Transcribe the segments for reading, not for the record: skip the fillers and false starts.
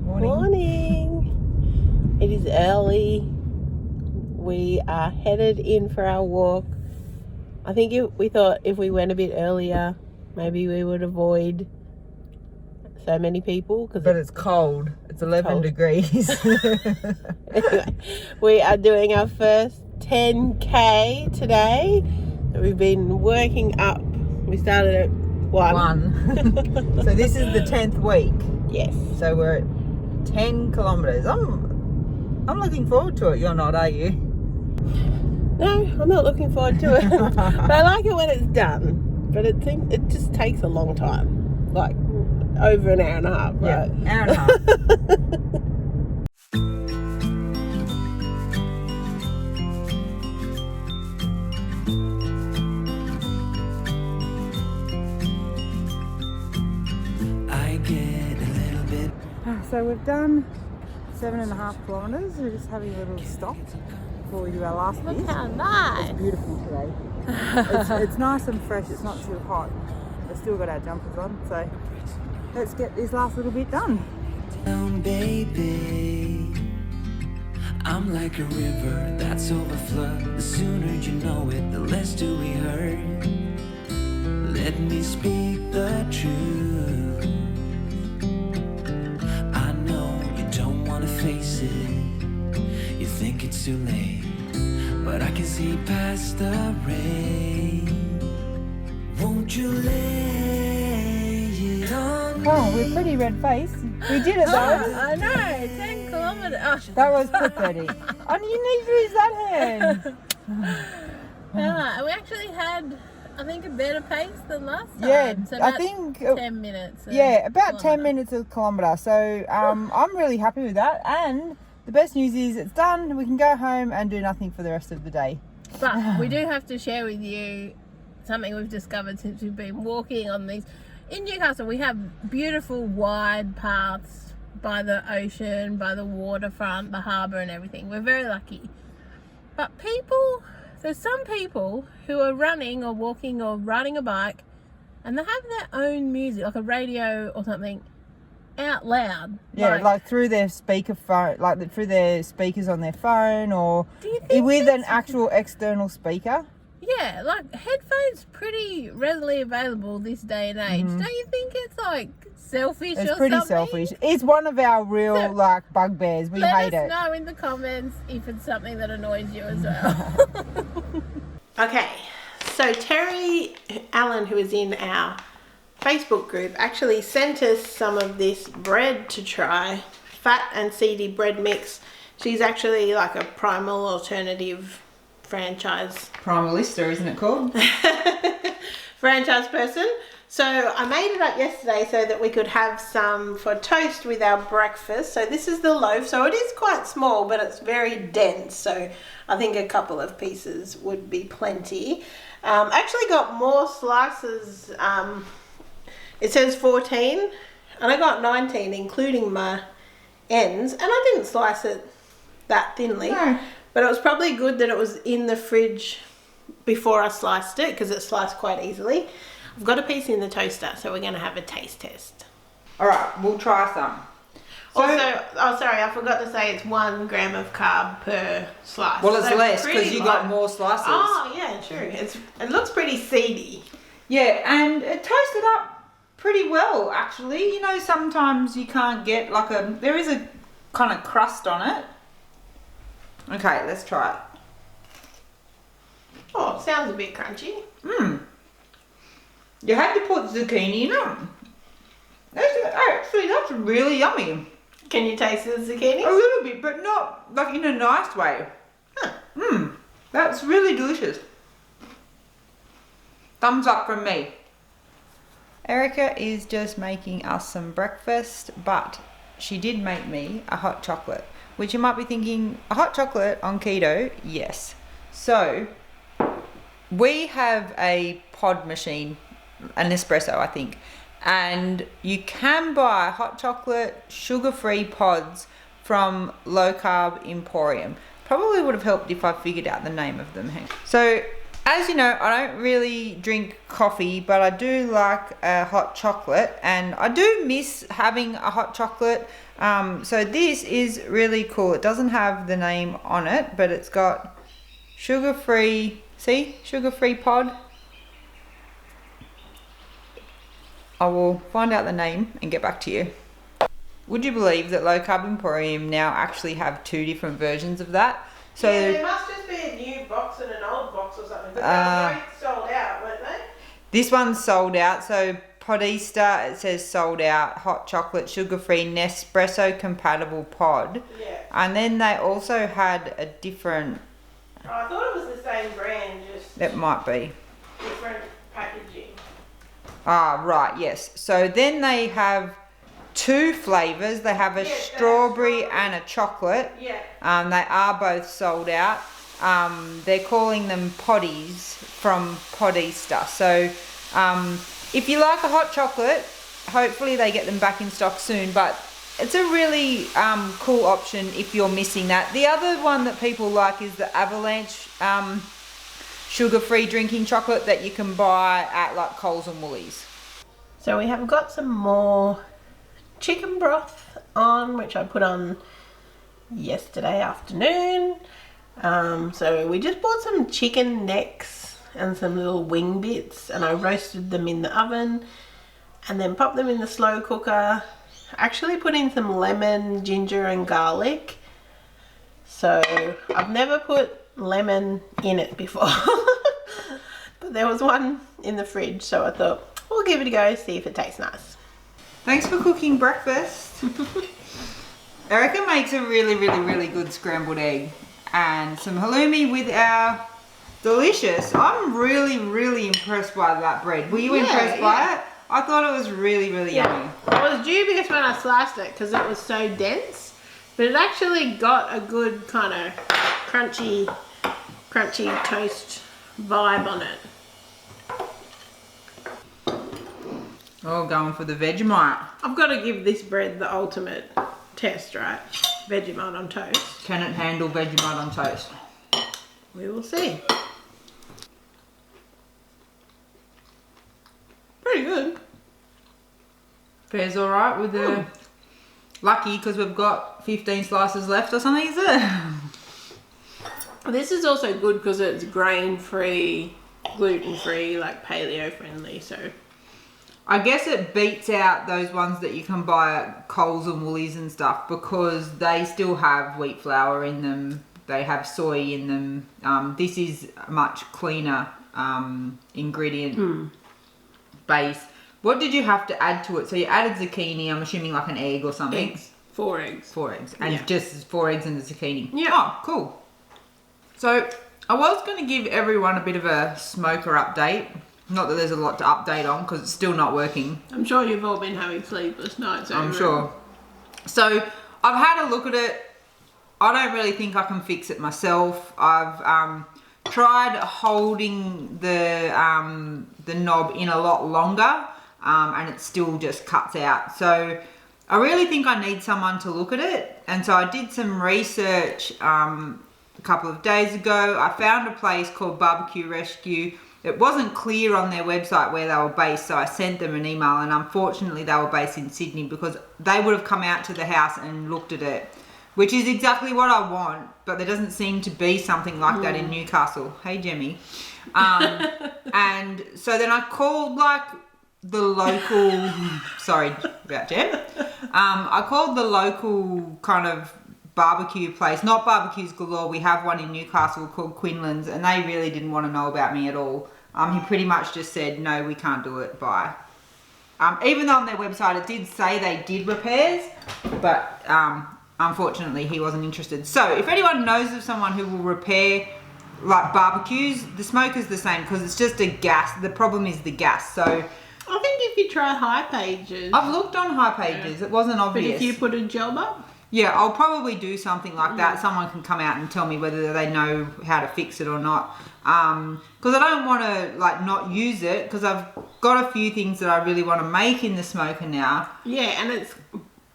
Morning. It is early. We are headed in for our walk. I think we thought if we went a bit earlier, maybe we would avoid so many people. But it's cold. It's 11 degrees. Anyway, we are doing our first 10K today. We've been working up. We started at 1. So this is the 10th week. Yes. So we're at 10 kilometres. I'm looking forward to it. You're not, are you? No, I'm not looking forward to it. But I like it when it's done. But it just takes a long time. Like over an hour and a half, right? Yeah, hour and a half. So we've done 7.5 kilometres. We're just having a little stop before we do our last bit. Look how nice. It's beautiful today. It's nice and fresh. It's not too hot. We've still got our jumpers on, so let's get this last little bit done. Baby, I'm like a river that's overflowed. The sooner you know it, the less do we hurt. Let me speak the truth. I know you don't want to face it. You think it's too late, but I can see past the rain. Won't you lay it on me? Oh, we're pretty red-faced. We did it though. I know, 10 kilometres. Oh. That was pathetic. Oh, you need to use that hand. We actually had, I think, a better pace than last time. Yeah, so I think 10 minutes. Yeah, about 10 minutes a kilometre. So I'm really happy with that. And the best news is it's done. We can go home and do nothing for the rest of the day. But we do have to share with you something we've discovered since we've been walking on these. In Newcastle, we have beautiful wide paths by the ocean, by the waterfront, the harbour and everything. We're very lucky. But there's some people who are running or walking or riding a bike and they have their own music, like a radio or something, out loud. Yeah, like through their speakerphone, like through their speakers on their phone, or with an actual external speaker. Yeah, like headphones pretty readily available this day and age. Don't you think it's like selfish or something? It's pretty selfish. It's one of our real like bugbears. We hate it. Let us know in the comments if it's something that annoys you as well. Okay, so Terry Allen, who is in our Facebook group, actually sent us some of this bread to try. Fat and seedy bread mix. She's actually like a primal alternative franchise. Primalista, isn't it called? Franchise person. So I made it up yesterday so that we could have some for toast with our breakfast. So this is the loaf. So it is quite small, but it's very dense. So I think a couple of pieces would be plenty. Actually got more slices. It says 14 and I got 19 including my ends, and I didn't slice it that thinly. No. But it was probably good that it was in the fridge before I sliced it, because it sliced quite easily. I've got a piece in the toaster, so we're going to have a taste test. All right, we'll try some. Sorry, I forgot to say it's 1 gram of carb per slice. Well, it's less because you got more slices. Oh, yeah, true. It looks pretty seedy. Yeah, and it toasted up pretty well, actually. You know, sometimes you can't get there is a kind of crust on it. Okay, let's try it. Oh, it sounds a bit crunchy. You had to put zucchini in it. That's really yummy. Can you taste the zucchini? A little bit, but not like in a nice way. Huh. That's really delicious. Thumbs up from me. Erica is just making us some breakfast, but she did make me a hot chocolate. Which you might be thinking, a hot chocolate on keto? Yes. So, we have a pod machine, an espresso, I think. And you can buy hot chocolate, sugar-free pods from Low Carb Emporium. Probably would have helped if I figured out the name of them. So, As you know, I don't really drink coffee, but I do like a hot chocolate, and I do miss having a hot chocolate. So this is really cool. It doesn't have the name on it, but it's got sugar-free, see? Sugar-free pod. I will find out the name and get back to you. Would you believe that Low Carb Emporium now actually have 2 different versions of that? So yeah, there must just be a new box and an old box or something. But they were both sold out, weren't they? This one's sold out. So Podista, it says sold out. Hot chocolate, sugar-free, Nespresso compatible pod. Yeah. And then they also had a different... Oh, I thought it was the same brand, just It might be. different packaging. Ah, right, yes. So then they have 2 flavours. They have a strawberry and a chocolate. Yeah. They are both sold out. They're calling them poddies from Podista. So if you like a hot chocolate, hopefully they get them back in stock soon. But it's a really cool option if you're missing that. The other one that people like is the Avalanche sugar-free drinking chocolate that you can buy at like Coles and Woolies. So we have got some more chicken broth on, which I put on yesterday afternoon. So we just bought some chicken necks and some little wing bits, and I roasted them in the oven and then popped them in the slow cooker. Actually put in some lemon, ginger and garlic. So I've never put lemon in it before. But there was one in the fridge, so I thought we'll give it a go, see if it tastes nice. Thanks for cooking breakfast. Erica makes a really good scrambled egg and some halloumi with our delicious. I'm really impressed by that bread. Were you impressed by it? I thought it was really yummy. I was dubious when I sliced it because it was so dense, but it actually got a good kind of crunchy toast vibe on it. Oh, going for the Vegemite. I've got to give this bread the ultimate test, right? Vegemite on toast. Can it handle Vegemite on toast? We will see. Pretty good. Fair's alright with the... Lucky because we've got 15 slices left or something, is it? This is also good because it's grain-free, gluten-free, like paleo-friendly, so... I guess it beats out those ones that you can buy at Coles and Woolies and stuff because they still have wheat flour in them. They have soy in them. This is a much cleaner ingredient base. What did you have to add to it? So you added zucchini, I'm assuming like an egg or something. Eggs. 4 eggs. 4 eggs. And just 4 eggs and the zucchini. Yeah. Oh, cool. So I was going to give everyone a bit of a smoker update. Not that there's a lot to update on because it's still not working. I'm sure you've all been having sleepless nights over I'm sure. So I've had a look at it. I don't really think I can fix it myself. I've tried holding the knob in a lot longer and it still just cuts out. So I really think I need someone to look at it. And so I did some research a couple of days ago. I found a place called Barbecue Rescue. It wasn't clear on their website where they were based, so I sent them an email, and unfortunately they were based in Sydney because they would have come out to the house and looked at it, which is exactly what I want, but there doesn't seem to be something like that in Newcastle. Hey, Jemmy. And so then I called like the local, sorry about Jem. I called the local kind of barbecue place, not Barbecues Galore. We have one in Newcastle called Quinlan's, and they really didn't want to know about me at all. He pretty much just said, no, we can't do it, bye. Even though on their website it did say they did repairs, but unfortunately he wasn't interested. So if anyone knows of someone who will repair like barbecues, the smoker's the same because it's just a gas. The problem is the gas. So I think if you try High Pages. I've looked on High Pages. It wasn't obvious. But if you put a job up. Yeah, I'll probably do something like that. Someone can come out and tell me whether they know how to fix it or not. Because I don't want to like not use it because I've got a few things that I really want to make in the smoker now. Yeah, and it's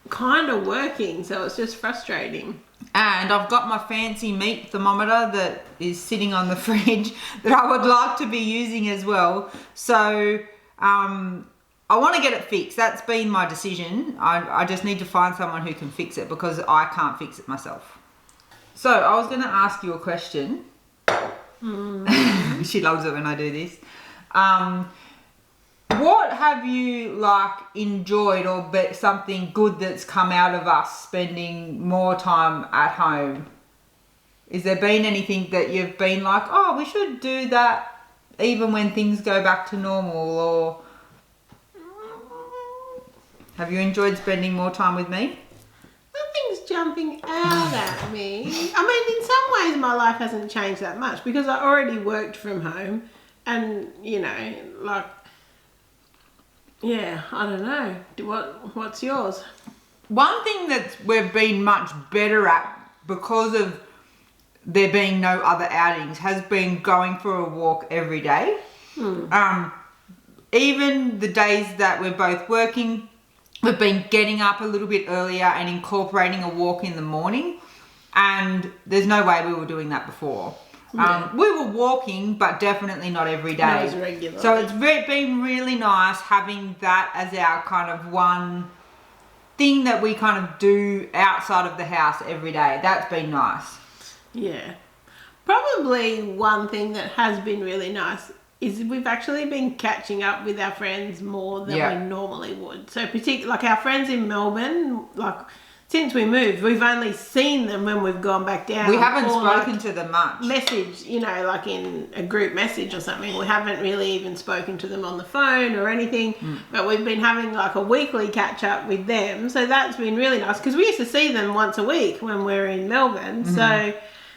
kind of working, so it's just frustrating. And I've got my fancy meat thermometer that is sitting on the fridge that I would like to be using as well. So I want to get it fixed. That's been my decision. I just need to find someone who can fix it because I can't fix it myself. So I was going to ask you a question. She loves it when I do this. What have you like enjoyed or something good that's come out of us spending more time at home? Is there been anything that you've been like, oh, we should do that even when things go back to normal? Or have you enjoyed spending more time with me? Nothing's jumping out at me. I mean, in some ways my life hasn't changed that much because I already worked from home and, you know, like, yeah, I don't know. What's yours? One thing that we've been much better at because of there being no other outings has been going for a walk every day. Even the days that we're both working, we've been getting up a little bit earlier and incorporating a walk in the morning. And there's no way we were doing that before. Yeah. We were walking, but definitely not every day. Not as regularly. So it's been really nice having that as our kind of one thing that we kind of do outside of the house every day. That's been nice. Yeah. Probably one thing that has been really nice is we've actually been catching up with our friends more than we normally would. So particularly like our friends in Melbourne, like since we moved, we've only seen them when we've gone back down. We haven't spoken like to them much. Message, you know, like in a group message or something. We haven't really even spoken to them on the phone or anything. But we've been having like a weekly catch up with them. So that's been really nice because we used to see them once a week when we were in Melbourne. So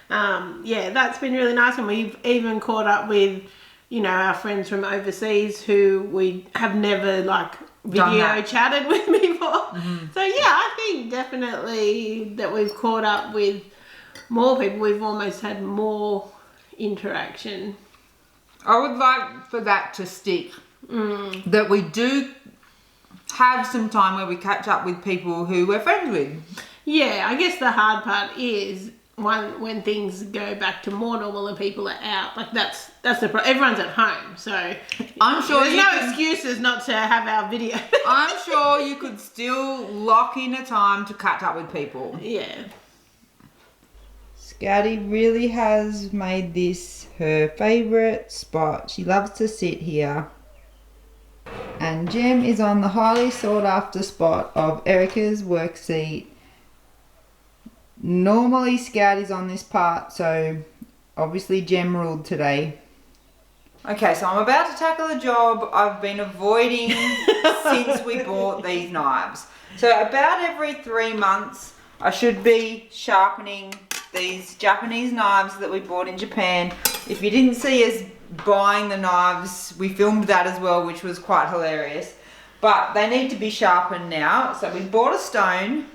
yeah, that's been really nice. And we've even caught up with, you know, our friends from overseas who we have never like video chatted with before. So yeah, I think definitely that we've caught up with more people. We've almost had more interaction. I would like for that to stick. That we do have some time where we catch up with people who we're friends with. Yeah, I guess the hard part is when things go back to more normal and people are out, like that's the problem. Everyone's at home, so I'm sure there's no excuses not to have our video. I'm sure you could still lock in a time to catch up with people. Yeah. Scouty really has made this her favourite spot. She loves to sit here. And Jem is on the highly sought after spot of Erica's work seat. Normally Scout is on this part, so obviously Jem ruled today. Okay, so I'm about to tackle a job I've been avoiding since we bought these knives. So about every 3 months I should be sharpening these Japanese knives that we bought in Japan. If you didn't see us buying the knives, we filmed that as well, which was quite hilarious. But they need to be sharpened now. So we bought a stone.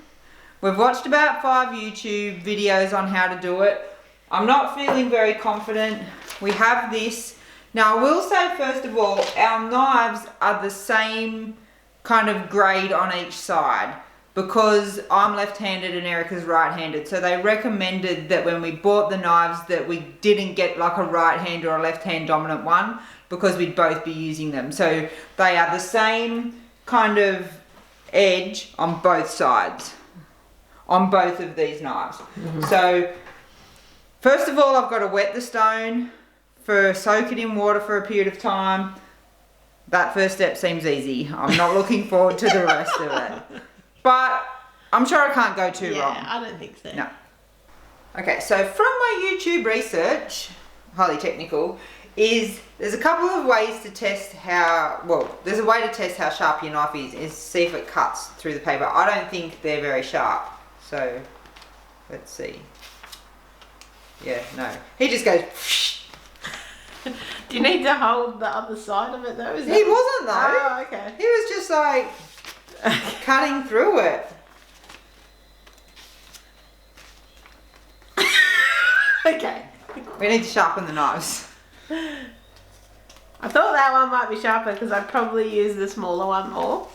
We've watched about 5 YouTube videos on how to do it. I'm not feeling very confident. We have this. Now I will say first of all, our knives are the same kind of grade on each side because I'm left-handed and Erica's right-handed. So they recommended that when we bought the knives that we didn't get like a right hand or a left-hand dominant one because we'd both be using them. So they are the same kind of edge on both sides. On both of these knives. So first of all I've got to wet the stone, soak it in water for a period of time. That first step seems easy. I'm not looking forward to the rest of it. But I'm sure I can't go too wrong. Yeah, I don't think so. No. Okay, so from my YouTube research, highly technical, there's a couple of ways to test there's a way to test how sharp your knife is see if it cuts through the paper. I don't think they're very sharp. So, let's see. Yeah, no. He just goes... Do you need to hold the other side of it though? He wasn't though. Oh, okay. He was just like cutting through it. Okay. We need to sharpen the knives. I thought that one might be sharper because I'd probably use the smaller one more.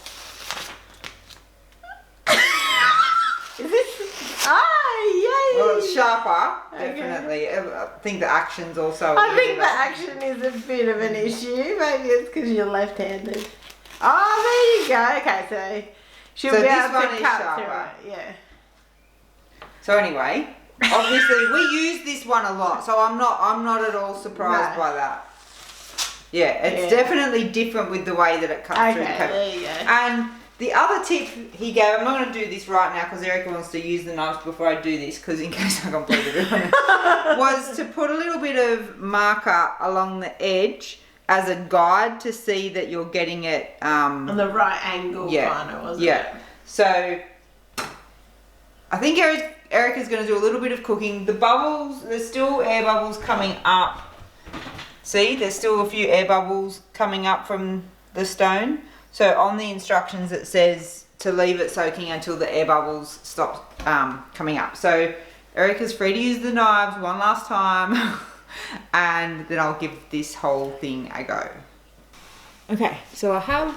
Is this... Ah, yay! sharper, definitely. I think the action's also. I think the action is a bit of an issue. Maybe it's because you're left-handed. Oh, there you go. Okay, so she'll So be this able one to is cut sharper. through it. Yeah. So anyway, obviously we use this one a lot, so I'm not at all surprised No. by that. Yeah, it's Yeah. definitely different with the way that it cuts through the paper. There you go. And the other tip he gave, I'm not going to do this right now because Erica wants to use the knives before I do this, because in case I completely ruin it, was to put a little bit of marker along the edge as a guide to see that you're getting it On the right angle, kind of, wasn't it? So I think Erica's going to do a little bit of cooking. The bubbles, there's still air bubbles coming up. See, there's still a few air bubbles coming up from the stone. So on the instructions it says to leave it soaking until the air bubbles stop coming up. So Erica's free to use the knives one last time and then I'll give this whole thing a go. Okay, so I have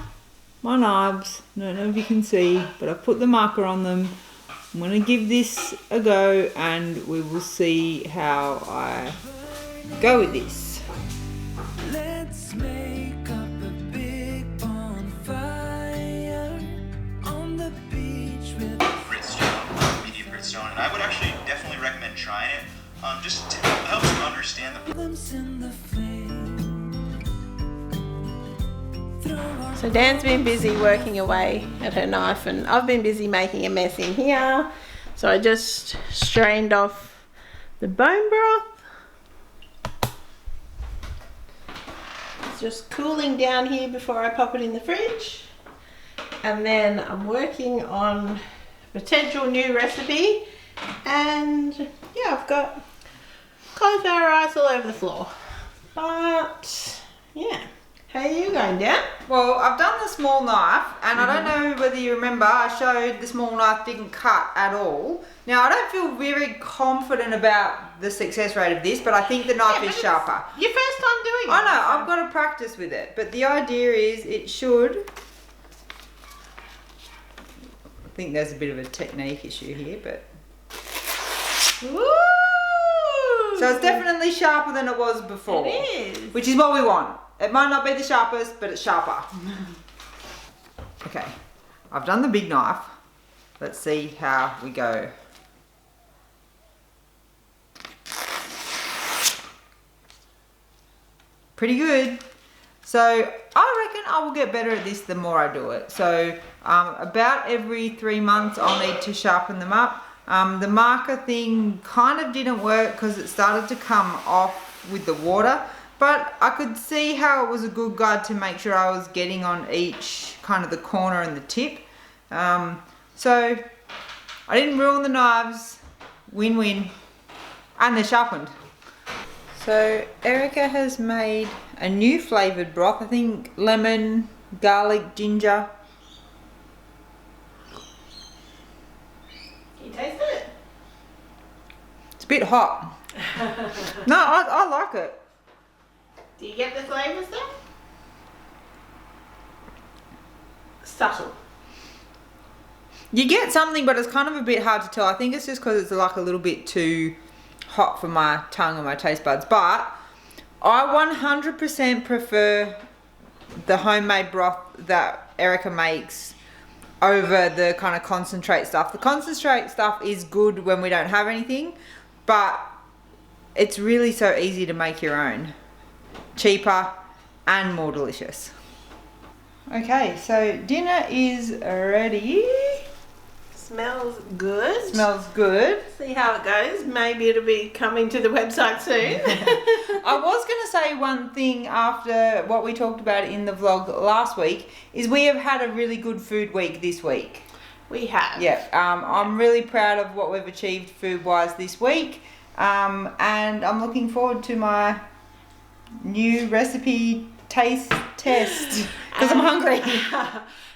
my knives. I don't know if you can see, but I've put the marker on them. I'm going to give this a go and we will see how I go with this. Let's make up a big bonfire on the beach with Bridgestone, medium Bridgestone, and I would actually definitely recommend trying it, just to help you understand the. rhythms in the flame. So Dan's been busy working away at her knife and I've been busy making a mess in here. So I just strained off the bone broth. It's just cooling down here before I pop it in the fridge. And then I'm working on a potential new recipe. And yeah, I've got cauliflower rice all over the floor. But yeah. How are you going, Dan? Well, I've done the small knife, and I don't know whether you remember, I showed the small knife didn't cut at all. Now, I don't feel very confident about the success rate of this, but I think the knife is sharper. Your first time doing it. I know, I've got to practice with it, but the idea is it should... I think there's a bit of a technique issue here, but... Woo! So it's definitely sharper than it was before. It is. Which is what we want. It might not be the sharpest, but it's sharper. Okay, I've done the big knife. Let's see how we go. Pretty good. So I reckon I will get better at this the more I do it. So about every 3 months I'll need to sharpen them up. The marker thing kind of didn't work because it started to come off with the water. But I could see how it was a good guide to make sure I was getting on each kind of the corner and the tip. So I didn't ruin the knives. Win-win. And they're sharpened. So Erica has made a new flavoured broth. I think lemon, garlic, ginger. Can you taste it? It's a bit hot. No, I like it. Do you get the flavours though? Subtle. You get something, but it's kind of a bit hard to tell. I think it's just because it's like a little bit too hot for my tongue and my taste buds. But I 100% prefer the homemade broth that Erica makes over the kind of concentrate stuff. The concentrate stuff is good when we don't have anything, but it's really so easy to make your own. Cheaper and more delicious. Okay, so dinner is ready. Smells good. Smells good. See how it goes. Maybe it'll be coming to the website soon. I was going to say one thing after what we talked about in the vlog last week is we have had a really good food week this week. We have. Yeah, I'm really proud of what we've achieved food-wise this week, and I'm looking forward to my new recipe taste test because I'm hungry.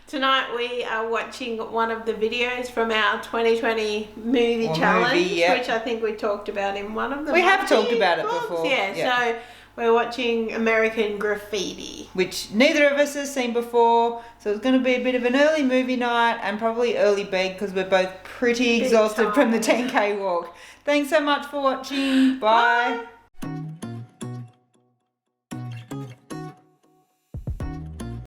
Tonight we are watching one of the videos from our 2020 movie Or challenge, movie, yeah. which I think we talked about in one of the We have monthly talked about it vlogs. before, Yeah, yeah. so We're watching American Graffiti. which neither of us has seen before. So it's going to be a bit of an early movie night and probably early bed because we're both pretty Big exhausted from the tired. 10K walk. Thanks so much for watching. Bye. Bye.